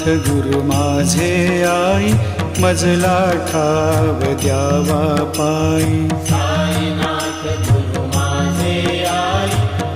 गुरु माझे आई, मजला ठाव द्यावा पायी. साईनाथ गुरु माझे आई,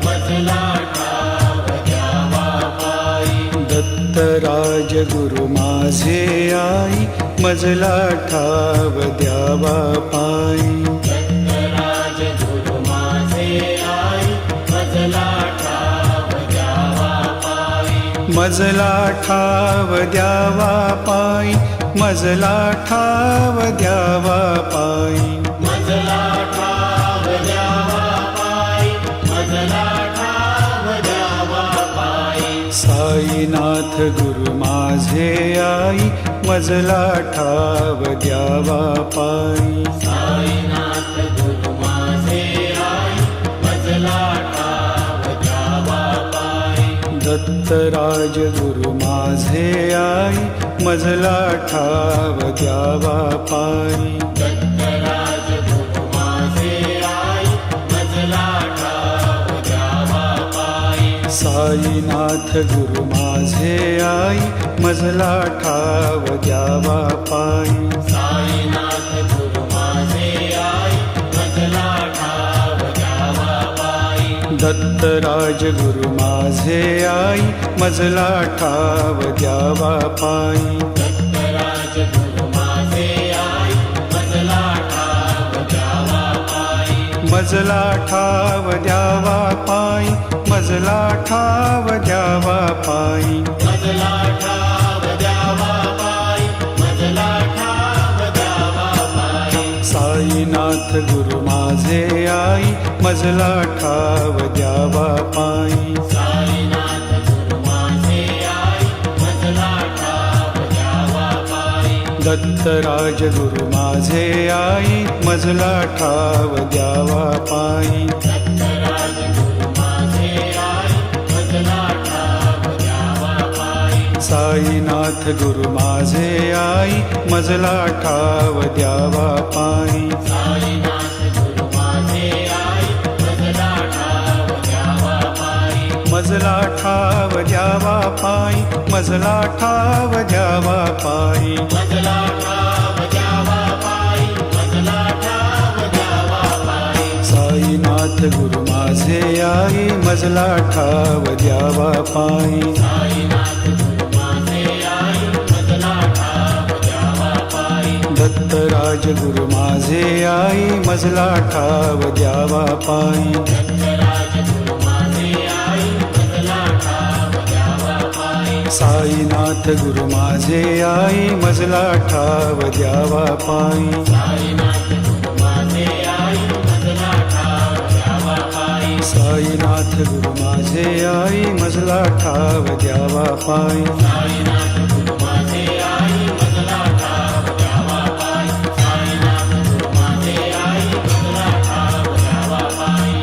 मजला ठाव द्यावा पायी. दत्तराज गुरु माझे आई, मजला ठाव द्यावा पायी. दत्तराज गुरु माझे आई, मजला ठाव द्यावा पायी. मजला ठाव द्यावा पायी, मजला ठाव द्यावा पायी. मजला ठाव द्यावा पायी, मजला ठाव द्यावा पायी. साईनाथ गुरु माझे आई, मजला ठाव द्यावा पायी. साईनाथ गुरु माझे आई, मजला ठाव द्यावा पायी. दत्तराज गुरु माझे आई, मजला ठाव द्यावा पायी. दत्तराज गुरु माझे आई, मजला ठाव द्यावा पायी. साईनाथ गुरु माझे आई, मजला ठाव द्यावा पायी. साईनाथ गुरु माझे आई, मजला ठाव द्यावा पायी. दत्तराज गुरु माझे आई, मजला ठाव द्यावा पायी. दत्तराज गुरु माझे आई, मजला ठाव द्यावा पायी. मजला ठाव द्यावा पायी, मजला ठाव द्यावा पायी. मजला ठाव द्यावा पायी, मजला ठाव द्यावा पायी. साईनाथ गुरु माझे आई, मजला ठाव द्यावा पायी. साईनाथ गुरु माझे आई, मजला ठाव द्यावा पायी. दत्तराज गुरु माझे आई, मजला ठाव द्यावा पायी. दत्तराज गुरु माझे आई, मजला ठाव द्यावा पायी. साईनाथ गुरु माझे आई, मजला ठाव द्यावा पायी. साईनाथ गुरु माझे आई, मजला ठाव द्यावा पायी. मजला ठाव द्यावा पायी, मजला ठाव द्यावा पायी. मजला ठाव द्यावा पायी, मजला ठाव द्यावा पायी. साईनाथ गुरु माझे आई, मजला ठाव द्यावा पायी. साईनाथ गुरु माझे आई, मजला ठाव द्यावा पायी. दत्तराज गुरु माझे आई, मजला ठाव द्यावा पायी. दत्तराज गुरु माझे आई, मजला ठाव द्यावा पायी. साईनाथ गुरु माझे आई, मजला ठाव द्यावा पायी. साईनाथ गुरु माझे आई, मजला ठाव द्यावा पायी. साईनाथ गुरु माझे आई, मजला ठाव द्यावा पायी. साईनाथ गुरु माझे आई, मजला ठाव द्यावा पायी. साईनाथ गुरु माझे आई, मजला ठाव द्यावा पायी.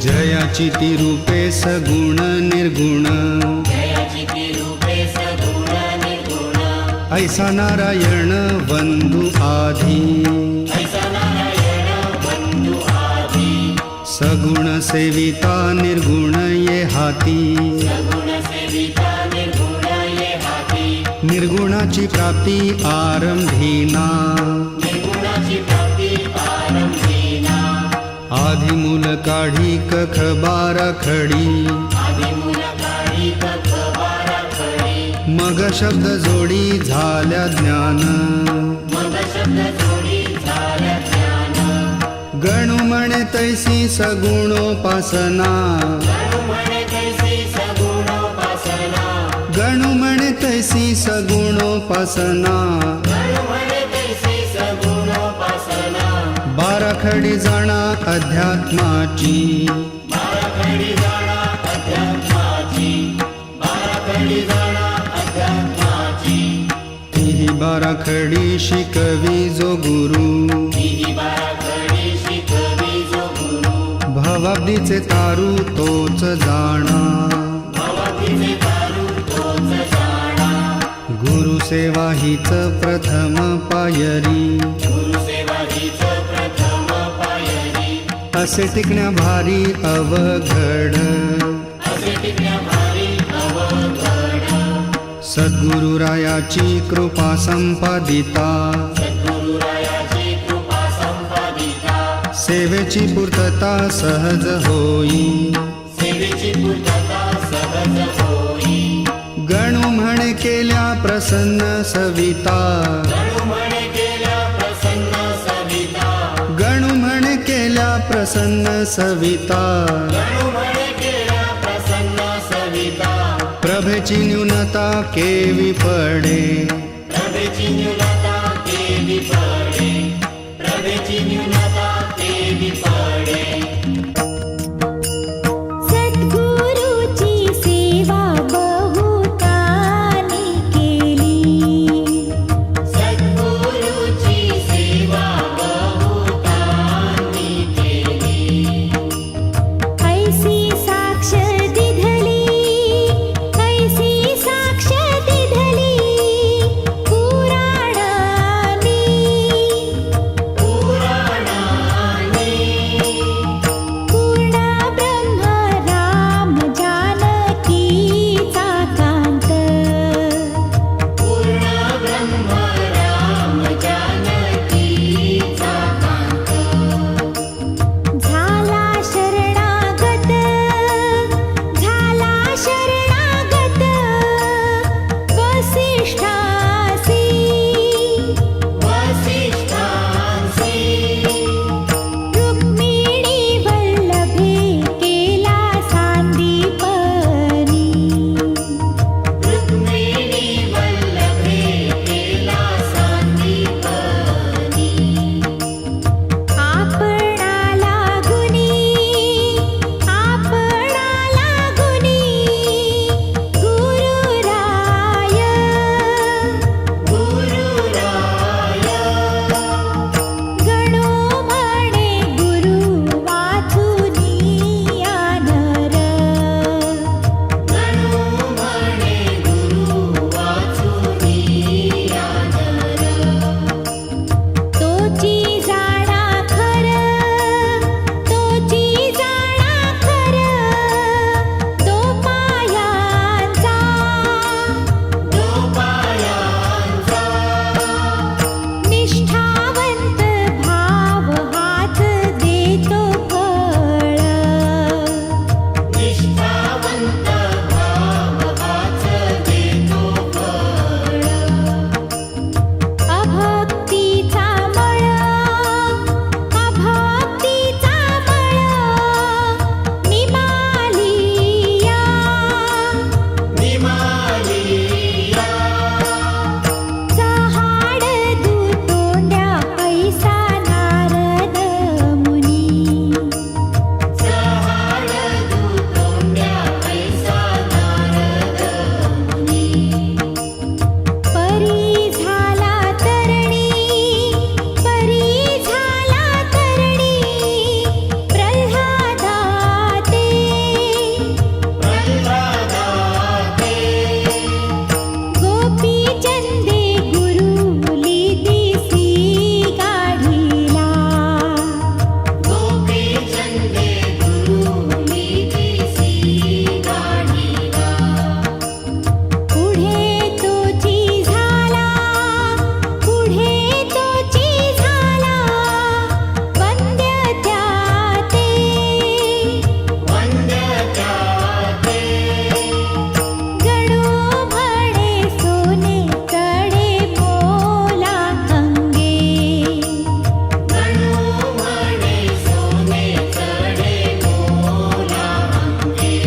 जयाची ती रूपे सगुण निर्गुण, जयाची ती रूपे सगुण निर्गुण. ऐसा नारायण बंधू आधी, ऐसा नारायण बंधू आधी. सगुण सेविता निर्गुण ये हाती. सगुण सेविता निर्गुण ये हाती. निर्गुणाची प्राप्ती आरंभीना, निर्गुणाची प्राप्ती आरंभीना. आधी मूल काढी कख बारा खडी. आधी मूल काढी कख बारा खडी. मग शब्द जोडी झाल्या ज्ञान. मग शब्द जोडी झाल्या ज्ञान. गणू म्हणे तैसी सगुणोपासना. गणू म्हणे तैसी सगुणोपासना. गणू म्हणे तैसी सगुणोपासना. गणू म्हणे तैसी सगुणोपासना. बाराखडी जाणा अध्यात्माची. बाराखडी जाणा अध्यात्माची. बाराखडी जाणा अध्यात्माची. तीही बाराखडी शिकवी जो गुरु. ही बाराखडी शिकवी जो गुरु. भवाब्दीचे तारू तोच जाणा. भवाब्दीचे तारू तोच जाणा. गुरुसेवा हीच प्रथम पायरी. गुरुसेवा हीच प्रथम पायरी. असे टिकण्या भारी अवघड असे टिकण्या भारी अवघड सद्गुरुरायाची कृपा संपादिता सद्गुरुरायाची कृपा संपादिता सेवेची पूर्तता सहज होई सेवेची पूर्तता सहज होई गणू म्हणे केल्या प्रसन्न सविता गणू म्हणे केल्या प्रसन्न सविता गणू म्हणे केल्या प्रसन्न सविता गणू म्हणे केल्या प्रसन्न सविता प्रभेची न्यूनता केवी पडे प्रभेची न्यूनता केली पडे प्रभेची न्यूनता केली पडे सद्गुरुची सेवा बहुतांनी केली सद्गुरुची सेवा बहुतांनी केली ऐसी साक्ष दिधली ऐसी साक्ष दिधली पुराणानी पुराणानी पूर्ण ब्रह्म राम जानकीचा कांत पूर्ण ब्रह्म राम जानकीचा कांत झाला शरणागत वसिष्ठासी वसिष्ठांसी रुक्मिणी वल्लभे केला सांदीपनी रुक्मिणी वल्लभे केला सांदीपनी आपणाला गुणी गुरुराय गुरुराय गणो म्हणे गुरु वाचुनिया नर गणू म्हणे गुरु वाचुनिया नर तोची जाणा खर तो पायांचा गोपायांचा निष्ठावंत भाव हाच देतो फळ निष्ठावंत भाव हाच देतो फळ अभक्तीचा मळ निमालिया निमालिया चहाड दुतोंड्या ऐसा नारद मुनी चहाड दुतोंड्या ऐसा नारद मुनी परी झाला तरणी प्रल्हादाते प्रल्हादाते गोपी चंदे गुरुली दिसी गाढीला गोपी चंदे गुरुली दिसी गाढीला पुढे तोची झाला वंद्य त्याते वंद्य त्याते गणू म्हणे सोने चढे मोला अंगे गणू म्हणे सोने चढे मोला अंगे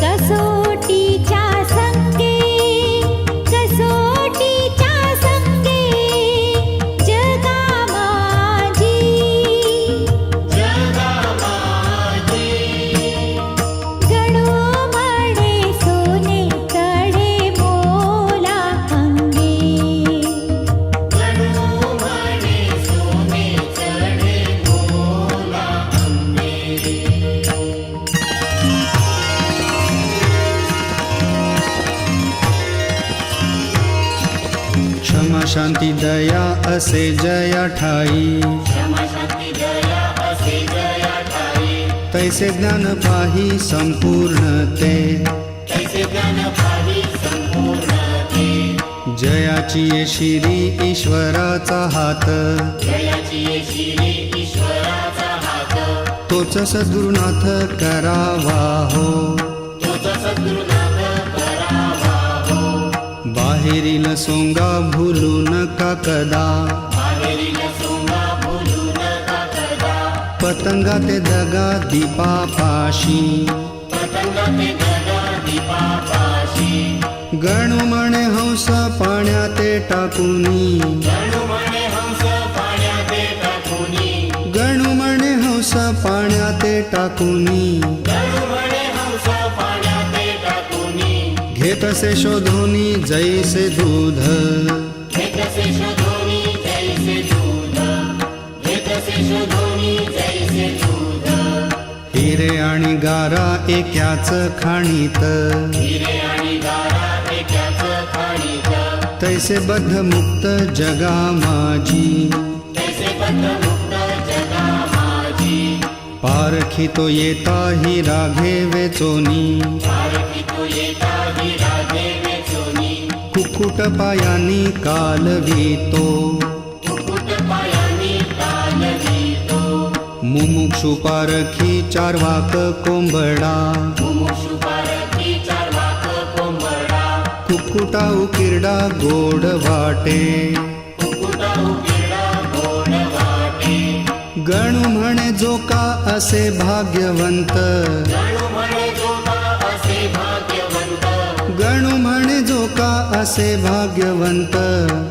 कसोटीच्या संगे जगा माझी जगा माझी गणू म्हणे सोने चढे मोला अंगे गणू म्हणे सोने चढे मोला अंगे क्षमा शांती दया असे जया ठाई क्षमा शांती दया असे तैसे ज्ञान पाही संपूर्णते तैसे ज्ञान पाही संपूर्ण ते जयाची ये शिरी ईश्वराचा हात जयाची ये शिरी ईश्वराचा हात तोच सद्गुरुनाथ करावा हो तोच सद्गुरुनाथ करावा हो बाहेरील सोंगा भूलू नका कदा बाहेरील सोंगा भूलू नका कदा पतंगा ते दगा दीपापाशी पतंग ते गगा दीपापाशी गणू म्हणे हंस पाण्याते टाकुनी गणू म्हणे हंस पाण्याते टाकुनी गणू म्हणे हंस पाण्याते टाकुनी गणू म्हणे हंस पाण्याते टाकुनी घेतसे शोधोनी जैसे दूध घेतसे शोधोनी जैसे दूध घेतसे शोधोनी जैसे दूध हिरे आणि गारा एकाच खाणीत हिरे आणि गारा एकाच खाणीत तैसे बद्ध मुक्त जगा माझी तैसे बद्धमुक्त जगा माझी पारखी तो येता ही राघे वेचोनी पारखी तो येता ही राधे वेचोनी कुक्कुट पायानी कालवितो कुक्कुट पायानी कालवितो मुमुक्षु पारखी चारवाक कोंबडा मुमुक्षु पारखी चारवाक कोंबडा कुक्कुटा उकिरडा गोड वाटे कुक्कुटा उकिरडा गोड वाटे गणू म्हणे जो का असे भाग्यवंत गणू म्हणे जो का असे भाग्यवंत गणू म्हणे जो का असे भाग्यवंत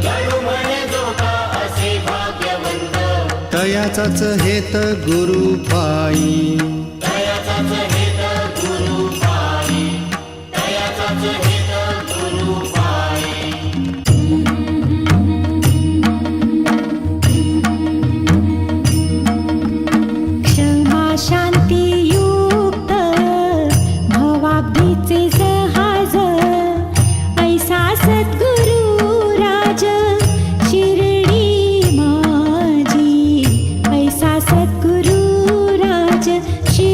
गणू म्हणे जो का असे भाग्यवंत तयाचाच हेत गुरु पायी दयाचाच हेत गुरु पायी दयाचाच हेत गुरु पायी क्षमा शांती युक्त भवाब्दीचे जहाज ऐसा सद्गुरु राज शिर्डी माझी ऐसा सद्गुरु राज शिर्डी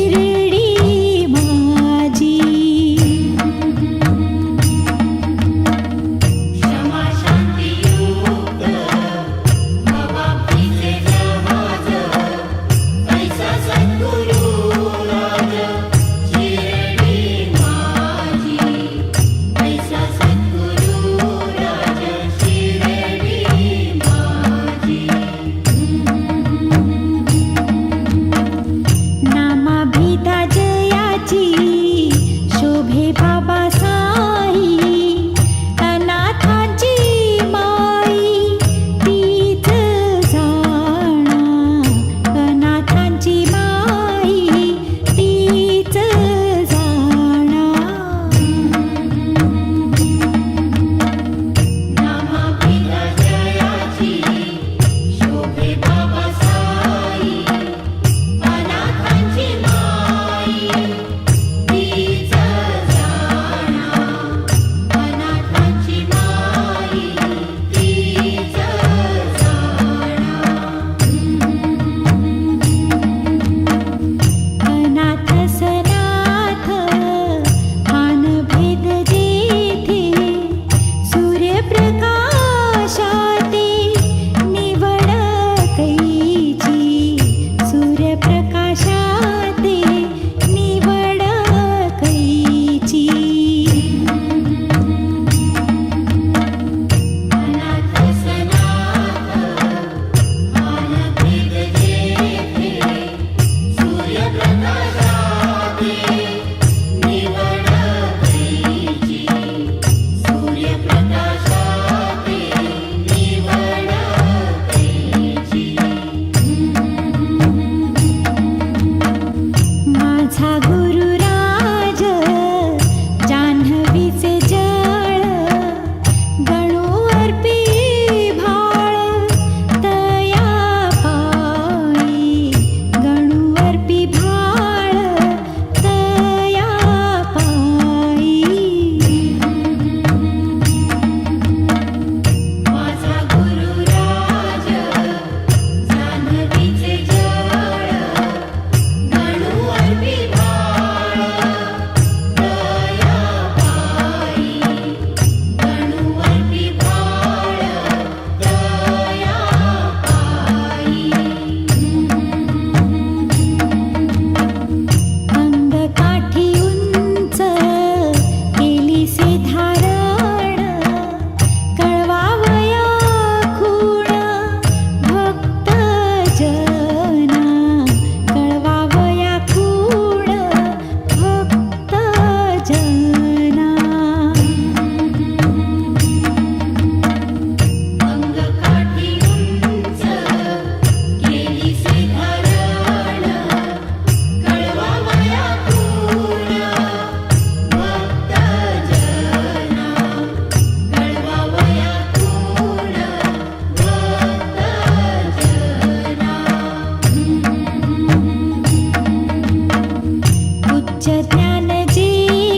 उच्च ज्ञान जे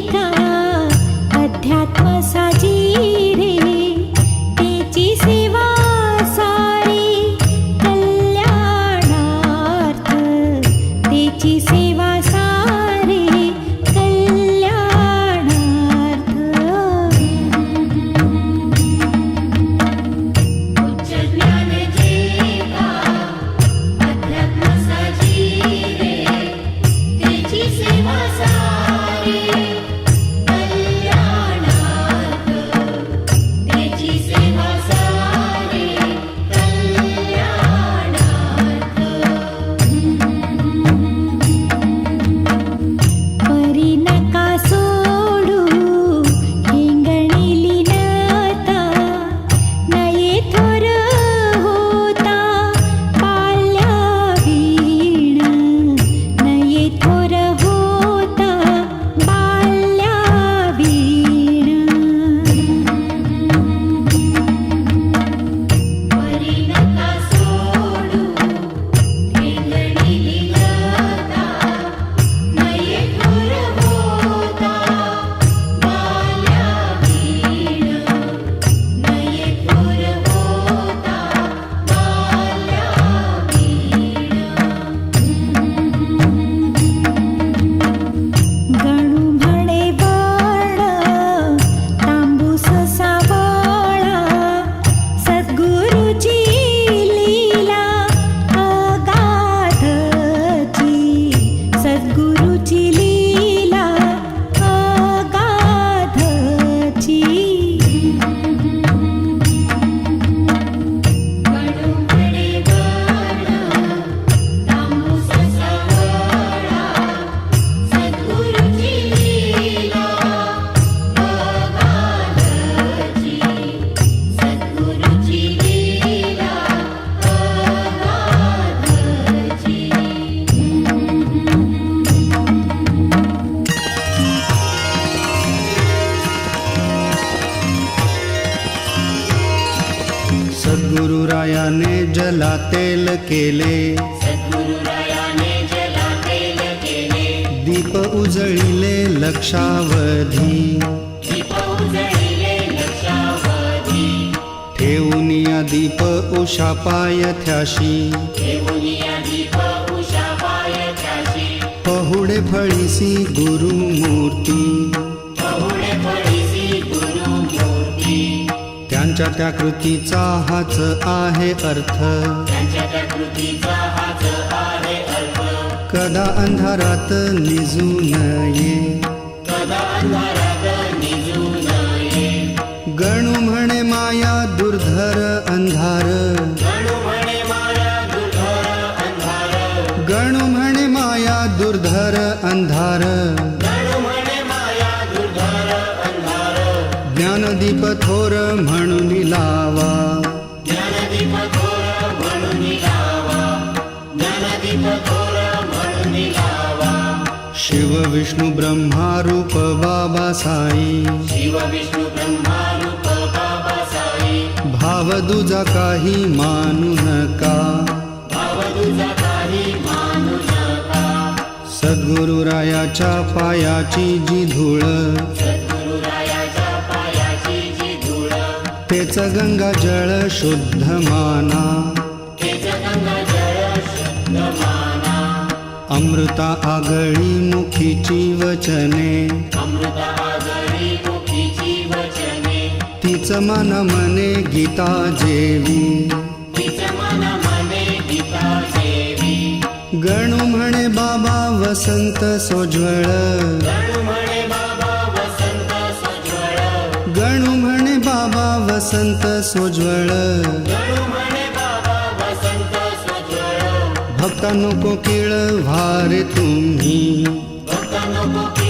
का अध्यात्म साजी रे तेची सेवा सारी कल्याणार्थ तेची सेवा सारी कल्याणार्थ उच्च ज्ञान जे का अध्यात्म साजी रे तेची सेवा सारी कल्याणार्थ तेची सेवा सारी कल्याणार्थ परी नका सोडू हिंगणी लीनता नये थोर होता बाल्यावीण नये थोर होता बाल्यावीण परी नका सोडू हिंगणी लीलता नये थोर होता बाल्यावीण नये थोर होता बाल्यावीण गणू म्हणे वळ तांबूस सावळा सद्गुरुची लीला अगाधची सद्गुरुची लीला अगाधची गणू म्हणे वळ तांबूस सावळा सद्गुरुची लीला अगाधची सद्गुरुची लीला अगाधची सद्गुरुरायाने जलातेल केले सद्गुरुरायाने जलातेल केले दीप उजळिले लक्षावधी दीप उजळिले लक्षावधी ठेवूनिया दीप उषा पायथ्याशी ठेवूनिया दीप उषा पायथ्याशी पहुडे फळीसी गुरुमूर्ती पहुडे फळीसी गुरुमूर्ती त्यांच्या त्या कृतीचा हाच आहे अर्थ त्यांच्या त्या कृतीचा हाच आहे अर्थ कदा अंधारात निजू नये कदा अंधारात निजू नये गणू म्हणे माया दुर्धर अंधार गणू म्हणे माया दुर्धर अंधार गणू म्हणे माया दुर्धर अंधार गणू म्हणे माया दुर्धर अंधार ज्ञानदीप थोर म्हणून लावा ज्ञानदीप थोर म्हणून लावा ज्ञानदीप थोर म्हणून लावा शिव विष्णू ब्रह्मा रूप बाबा साई शिव विष्णू ब्रह्मा रूप बाबा साई भाव दुजा काही मानू नका भाव तुझा काही मानू नका सद्गुरुरायाच्या पायाची जी धूळ सद्गुरुरायाच्या पायाची जी धूळ तेच गंगा जळ शुद्ध माना तेच गंगा जळ शुद्ध माना अमृता आगळी मुखीची वचने अमृता आगरी मुखीची वचने तीच मन मने गीता जेवी तिच मन मने गीता देवी गणू म्हणे बाबा वसंत सोज्वळ गणू म्हणे बाबा वसंत सोज्वळ गणू म्हणे बाबा वसंत सोज्वळ गणू म्हणे बाबा वसंत सोज्वळ भक्तांनो कोकिळ व्हारे तुम्ही भक्त नको